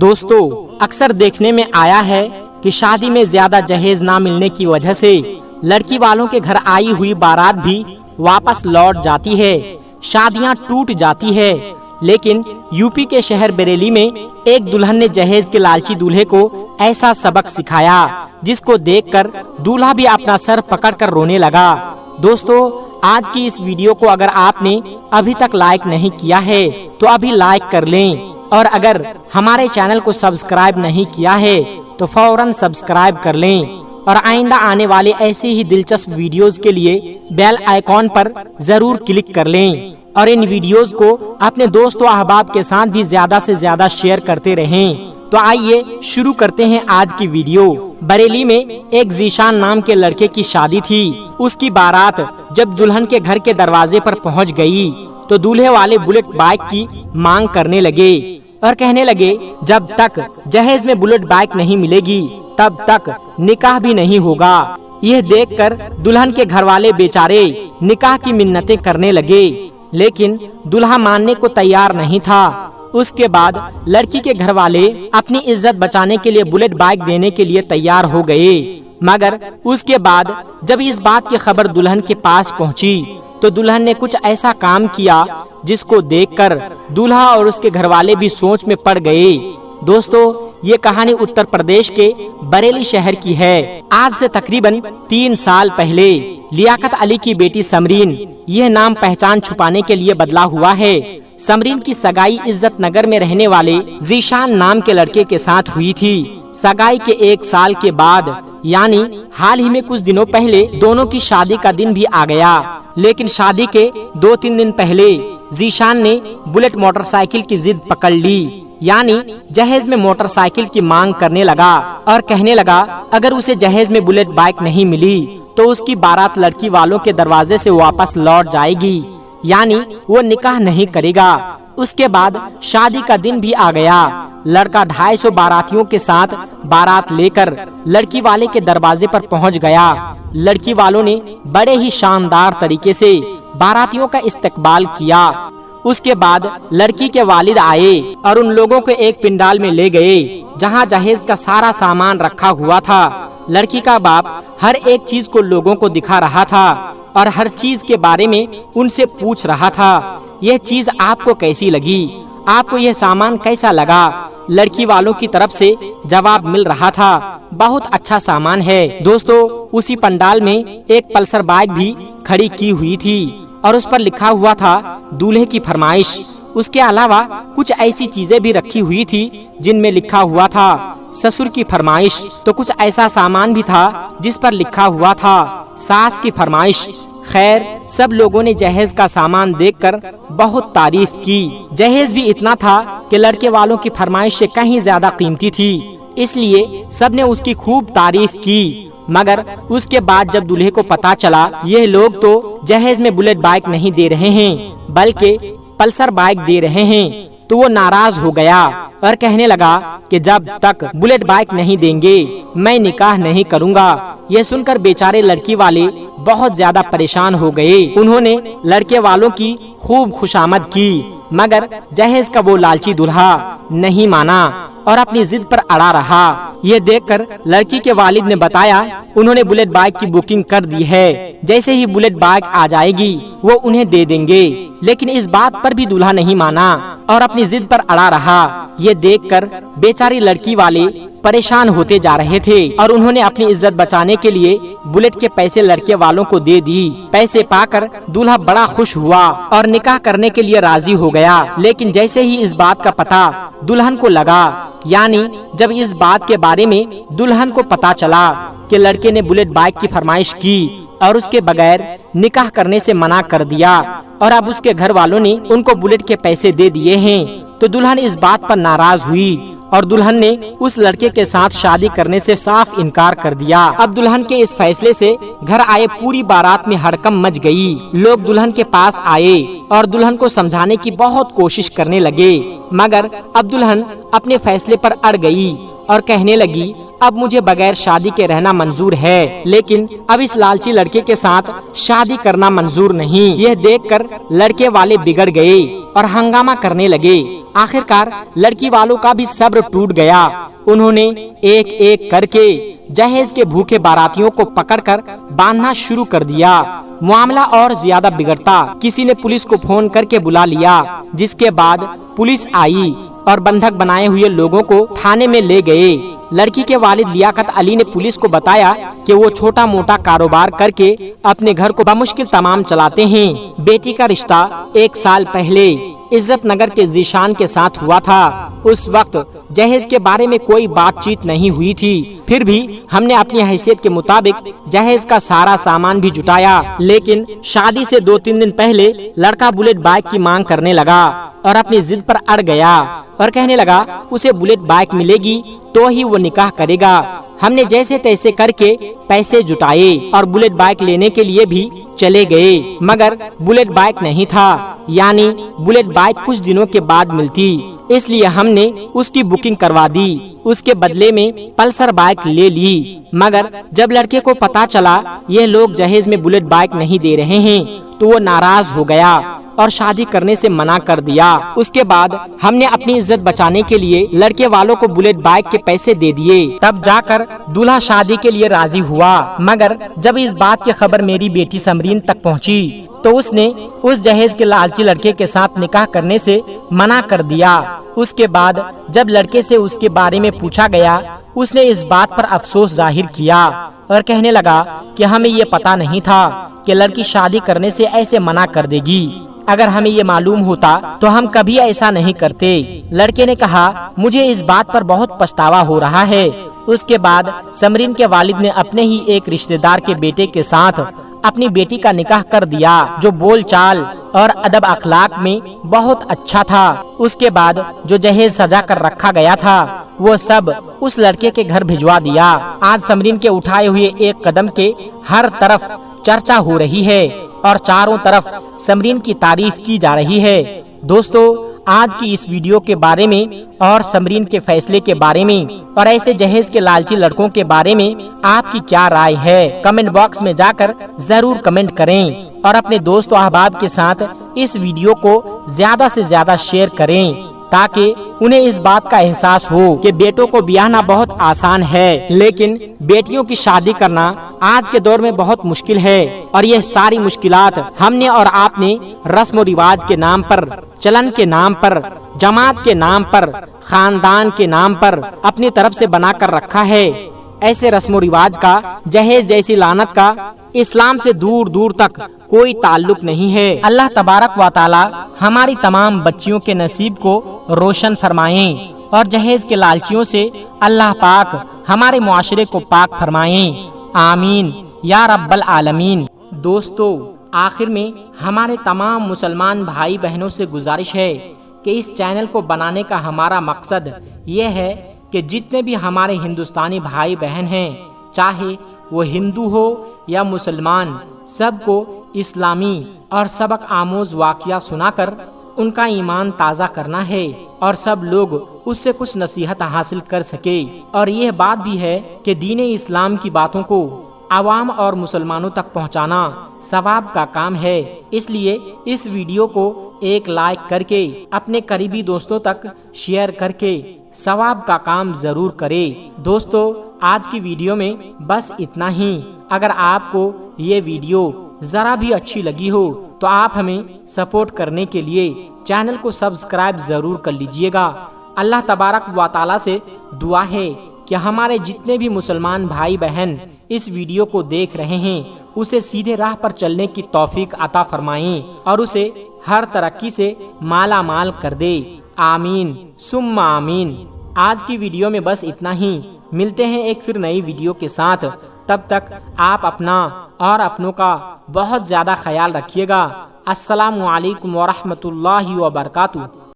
دوستو اکثر دیکھنے میں آیا ہے کہ شادی میں زیادہ جہیز نہ ملنے کی وجہ سے لڑکی والوں کے گھر آئی ہوئی بارات بھی واپس لوٹ جاتی ہے، شادیاں ٹوٹ جاتی ہے۔ لیکن یوپی کے شہر بریلی میں ایک دلہن نے جہیز کے لالچی دولہے کو ایسا سبق سکھایا جس کو دیکھ کر دولہا بھی اپنا سر پکڑ کر رونے لگا۔ دوستو آج کی اس ویڈیو کو اگر آپ نے ابھی تک لائک نہیں کیا ہے تو ابھی لائک کر لیں، اور اگر ہمارے چینل کو سبسکرائب نہیں کیا ہے تو فوراً سبسکرائب کر لیں، اور آئندہ آنے والے ایسے ہی دلچسپ ویڈیوز کے لیے بیل آئیکن پر ضرور کلک کر لیں، اور ان ویڈیوز کو اپنے دوست و احباب کے ساتھ بھی زیادہ سے زیادہ شیئر کرتے رہیں۔ تو آئیے شروع کرتے ہیں آج کی ویڈیو۔ بریلی میں ایک ذیشان نام کے لڑکے کی شادی تھی۔ اس کی بارات جب دلہن کے گھر کے دروازے پر پہنچ گئی تو دولہے والے بلٹ بائک کی مانگ کرنے لگے اور کہنے لگے جب تک جہیز میں بلٹ بائک نہیں ملے گی تب تک نکاح بھی نہیں ہوگا۔ یہ دیکھ کر دلہن کے گھر والے بیچارے نکاح کی منتیں کرنے لگے، لیکن دلہا ماننے کو تیار نہیں تھا۔ اس کے بعد لڑکی کے گھر والے اپنی عزت بچانے کے لیے بلٹ بائک دینے کے لیے تیار ہو گئے، مگر اس کے بعد جب اس بات کی خبر دلہن کے پاس پہنچی تو دلہن نے کچھ ایسا کام کیا جس کو دیکھ کر دولہا اور اس کے گھر والے بھی سوچ میں پڑ گئے۔ دوستو یہ کہانی اتر پردیش کے بریلی شہر کی ہے۔ آج سے تقریباً 3 سال پہلے لیاقت علی کی بیٹی سمرین، یہ نام پہچان چھپانے کے لیے بدلا ہوا ہے، سمرین کی سگائی عزت نگر میں رہنے والے ذیشان نام کے لڑکے کے ساتھ ہوئی تھی۔ سگائی کے 1 سال کے بعد یعنی حال ہی میں کچھ دنوں پہلے دونوں کی شادی کا دن بھی آ گیا، لیکن شادی کے 2-3 دن پہلے ذیشان نے بلٹ موٹر سائیکل کی ضد پکڑ لی، یعنی جہیز میں موٹر سائیکل کی مانگ کرنے لگا اور کہنے لگا اگر اسے جہیز میں بلٹ بائک نہیں ملی تو اس کی بارات لڑکی والوں کے دروازے سے واپس لوٹ جائے گی، یعنی وہ نکاح نہیں کرے گا۔ اس کے بعد شادی کا دن بھی آ گیا۔ لڑکا 250 باراتیوں کے ساتھ بارات لے کر لڑکی والے کے دروازے پر پہنچ گیا۔ لڑکی والوں نے بڑے ہی شاندار طریقے سے باراتیوں کا استقبال کیا۔ اس کے بعد لڑکی کے والد آئے اور ان لوگوں کو ایک پنڈال میں لے گئے جہاں جہیز کا سارا سامان رکھا ہوا تھا۔ لڑکی کا باپ ہر ایک چیز کو لوگوں کو دکھا رہا تھا اور ہر چیز کے بارے میں ان سے پوچھ رہا تھا، یہ چیز آپ کو کیسی لگی، آپ کو یہ سامان کیسا لگا؟ لڑکی والوں کی طرف سے جواب مل رہا تھا بہت اچھا سامان ہے۔ دوستو اسی پنڈال میں ایک پلسر بائک بھی کھڑی کی ہوئی تھی اور اس پر لکھا ہوا تھا دولہے کی فرمائش۔ اس کے علاوہ کچھ ایسی چیزیں بھی رکھی ہوئی تھی جن میں لکھا ہوا تھا سسر کی فرمائش، تو کچھ ایسا سامان بھی تھا جس پر لکھا ہوا تھا ساس کی فرمائش۔ خیر سب لوگوں نے جہیز کا سامان دیکھ کر بہت تعریف کی۔ جہیز بھی اتنا تھا کہ لڑکے والوں کی فرمائش سے کہیں زیادہ قیمتی تھی، اس لیے سب نے اس کی خوب تعریف کی۔ مگر اس کے بعد جب دولہے کو پتا چلا یہ لوگ تو جہیز میں بلٹ بائک نہیں دے رہے ہیں بلکہ پلسر بائک دے رہے ہیں تو وہ ناراض ہو گیا اور کہنے لگا کہ جب تک بلٹ بائک نہیں دیں گے میں نکاح نہیں کروں گا۔ یہ سن کر بیچارے لڑکی والے بہت زیادہ پریشان ہو گئے۔ انہوں نے لڑکے والوں کی خوب خوشامد کی، مگر جہیز کا وہ لالچی دولہا نہیں مانا اور اپنی ضد پر اڑا رہا۔ یہ دیکھ کر لڑکی کے والد نے بتایا انہوں نے بلٹ بائک کی بکنگ کر دی ہے، جیسے ہی بلٹ بائک آ جائے گی وہ انہیں دے دیں گے، لیکن اس بات پر بھی دولہا نہیں مانا اور اپنی ضد پر اڑا رہا۔ یہ دیکھ کر بیچاری لڑکی والے پریشان ہوتے جا رہے تھے اور انہوں نے اپنی عزت بچانے کے لیے بلٹ کے پیسے لڑکے والوں کو دے دی۔ پیسے پا کر دولہا بڑا خوش ہوا اور نکاح کرنے کے لیے راضی ہو گیا، لیکن جیسے ہی اس بات کا پتہ دلہن کو لگا، یعنی جب اس بات کے بارے میں دلہن کو پتا چلا کہ لڑکے نے بلٹ بائک کی فرمائش کی اور اس کے بغیر نکاح کرنے سے منع کر دیا اور اب اس کے گھر والوں نے ان کو بلٹ کے پیسے دے دیے ہیں، تو دلہن اس بات پر ناراض ہوئی اور دلہن نے اس لڑکے کے ساتھ شادی کرنے سے صاف انکار کر دیا۔ اب دلہن کے اس فیصلے سے گھر آئے پوری بارات میں ہڑکم مچ گئی۔ لوگ دلہن کے پاس آئے اور دلہن کو سمجھانے کی بہت کوشش کرنے لگے، مگر اب دلہن اپنے فیصلے پر اڑ گئی اور کہنے لگی اب مجھے بغیر شادی کے رہنا منظور ہے، لیکن اب اس لالچی لڑکے کے ساتھ شادی کرنا منظور نہیں۔ یہ دیکھ کر لڑکے والے بگڑ گئے اور ہنگامہ کرنے لگے۔ آخرکار لڑکی والوں کا بھی صبر ٹوٹ گیا۔ انہوں نے ایک ایک کر کے جہیز کے بھوکے باراتیوں کو پکڑ کر باندھنا شروع کر دیا۔ معاملہ اور زیادہ بگڑتا، کسی نے پولیس کو فون کر کے بلا لیا، جس کے بعد پولیس آئی اور بندھک بنائے ہوئے لوگوں کو تھانے میں لے گئے۔ لڑکی کے والد لیاقت علی نے پولیس کو بتایا کہ وہ چھوٹا موٹا کاروبار کر کے اپنے گھر کو بمشکل تمام چلاتے ہیں۔ بیٹی کا رشتہ 1 سال پہلے عزت نگر کے ذیشان کے ساتھ ہوا تھا۔ اس وقت جہیز کے بارے میں کوئی بات چیت نہیں ہوئی تھی، پھر بھی ہم نے اپنی حیثیت کے مطابق جہیز کا سارا سامان بھی جٹایا، لیکن شادی سے 2-3 دن پہلے لڑکا بلیٹ بائک کی مانگ کرنے لگا اور اپنی ضد پر اڑ گیا اور کہنے لگا اسے بلیٹ بائک ملے گی تو ہی وہ نکاح کرے گا۔ ہم نے جیسے تیسے کر کے پیسے جٹائے اور بلیٹ بائک لینے کے لیے بھی چلے گئے، مگر بلیٹ بائک نہیں تھا، یعنی بلیٹ بائک کچھ دنوں کے بعد ملتی، اس لیے ہم نے اس کی بکنگ کروا دی۔ اس کے بدلے میں پلسر بائک لے لی، مگر جب لڑکے کو پتا چلا یہ لوگ جہیز میں بلیٹ بائک نہیں دے رہے ہیں تو وہ ناراض ہو گیا اور شادی کرنے سے منع کر دیا۔ اس کے بعد ہم نے اپنی عزت بچانے کے لیے لڑکے والوں کو بلیٹ بائک کے پیسے دے دیے، تب جا کر دولہا شادی کے لیے راضی ہوا۔ مگر جب اس بات کی خبر میری بیٹی سمرین تک پہنچی تو اس نے اس جہیز کے لالچی لڑکے کے ساتھ نکاح کرنے سے منع کر دیا۔ اس کے بعد جب لڑکے سے اس کے بارے میں پوچھا گیا، اس نے اس بات پر افسوس ظاہر کیا اور کہنے لگا کہ ہمیں یہ پتا نہیں تھا کہ لڑکی شادی کرنے سے ایسے منع کر دے گی، اگر ہمیں یہ معلوم ہوتا تو ہم کبھی ایسا نہیں کرتے۔ لڑکے نے کہا مجھے اس بات پر بہت پچھتاوا ہو رہا ہے۔ اس کے بعد سمرین کے والد نے اپنے ہی ایک رشتہ دار کے بیٹے کے ساتھ اپنی بیٹی کا نکاح کر دیا، جو بول چال اور ادب اخلاق میں بہت اچھا تھا۔ اس کے بعد جو جہیز سجا کر رکھا گیا تھا وہ سب اس لڑکے کے گھر بھجوا دیا۔ آج سمرین کے اٹھائے ہوئے ایک قدم کے ہر طرف چرچا ہو رہی ہے اور چاروں طرف سمرین کی تعریف کی جا رہی ہے۔ دوستو، آج کی اس ویڈیو کے بارے میں اور سمرین کے فیصلے کے بارے میں اور ایسے جہیز کے لالچی لڑکوں کے بارے میں آپ کی کیا رائے ہے؟ کمنٹ باکس میں جا کر ضرور کمنٹ کریں اور اپنے دوست و احباب کے ساتھ اس ویڈیو کو زیادہ سے زیادہ شیئر کریں تاکہ انہیں اس بات کا احساس ہو کہ بیٹوں کو بیاہنا بہت آسان ہے، لیکن بیٹیوں کی شادی کرنا آج کے دور میں بہت مشکل ہے۔ اور یہ ساری مشکلات ہم نے اور آپ نے رسم و رواج کے نام پر، چلن کے نام پر، جماعت کے نام پر، خاندان کے نام پر اپنی طرف سے بنا کر رکھا ہے۔ ایسے رسم و رواج کا، جہیز جیسی لعنت کا اسلام سے دور دور تک کوئی تعلق نہیں ہے۔ اللہ تبارک و تعالی ہماری تمام بچیوں کے نصیب کو روشن فرمائیں اور جہیز کے لالچیوں سے اللہ پاک ہمارے معاشرے کو پاک فرمائیں، آمین یا رب العالمین۔ دوستو، آخر میں ہمارے تمام مسلمان بھائی بہنوں سے گزارش ہے کہ اس چینل کو بنانے کا ہمارا مقصد یہ ہے کہ جتنے بھی ہمارے ہندوستانی بھائی بہن ہیں، چاہے وہ ہندو ہو یا مسلمان، سب کو اسلامی اور سبق آموز واقعہ سنا کر ان کا ایمان تازہ کرنا ہے اور سب لوگ اس سے کچھ نصیحت حاصل کر سکے۔ اور یہ بات بھی ہے کہ دین اسلام کی باتوں کو عوام اور مسلمانوں تک پہنچانا ثواب کا کام ہے، اس لیے اس ویڈیو کو ایک لائک کر کے اپنے قریبی دوستوں تک شیئر کر کے ثواب کا کام ضرور کرے۔ دوستو، آج کی ویڈیو میں بس اتنا ہی۔ اگر آپ کو یہ ویڈیو ذرا بھی اچھی لگی ہو تو آپ ہمیں سپورٹ کرنے کے لیے چینل کو سبسکرائب ضرور کر لیجئے گا۔ اللہ تبارک و تعالی سے دعا ہے کہ ہمارے جتنے بھی مسلمان بھائی بہن اس ویڈیو کو دیکھ رہے ہیں اسے سیدھے راہ پر چلنے کی توفیق عطا فرمائیں اور اسے ہر ترقی سے مالا مال کر دے، آمین ثم آمین۔ آج کی ویڈیو میں بس اتنا ہی، ملتے ہیں ایک پھر نئی ویڈیو کے ساتھ، تب تک آپ اپنا اور اپنوں کا بہت زیادہ خیال رکھیے گا۔ السلام علیکم ورحمۃ اللہ وبرکاتہ۔